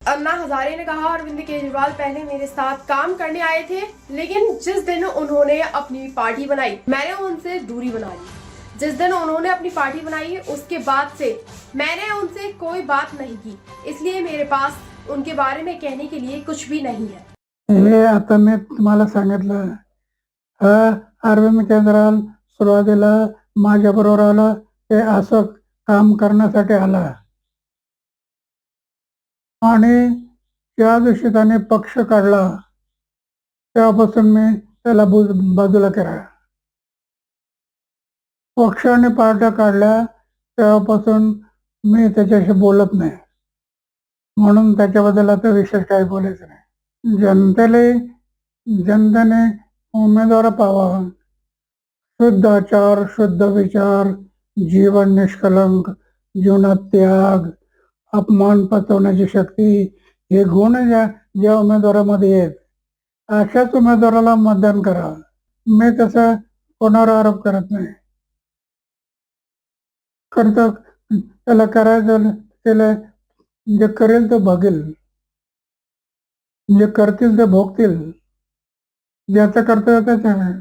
अन्ना हजारे ने कहा, अरविंद केजरीवाल पहले मेरे साथ काम करने आए थे, लेकिन जिस दिन उन्होंने अपनी पार्टी बनाई मैंने उनसे दूरी बना ली। जिस दिन उन्होंने अपनी पार्टी बनाई उसके बाद से मैंने उनसे कोई बात नहीं की, इसलिए मेरे पास उनके बारे में कहने के लिए कुछ भी नहीं है। हे आता मी तुम्हाला सांगितलं, अरविंद केजरीवाल सुरुवातीला माझ्याबरोबर आला ते असं काम करण्यासाठी आला आणि ज्या दिवशी त्याने पक्ष काढला तेव्हापासून मी त्याला बाजूला केला. पक्षाने पार्ट्या काढल्या तेव्हापासून मी त्याच्याशी बोलत नाही, म्हणून त्याच्याबद्दल आता विशेष काही बोलायचं नाही. जनतेने उमेदवार पाहावा, शुद्ध आचार, शुद्ध विचार, जीवन निष्कलंक, जीवनात त्याग, अपमान पचवण्याची शक्ती, हे गुण ज्या उमेदवारामध्ये आहेत अशाच उमेदवाराला मतदान करा. मी तसं कोणावर आरोप करत नाही. करतो त्याला करायचं, त्याला जे करेल ते बघेल, जे करतील ते भोगतील, ज्याचं कर्तव्य त्याचं आहे.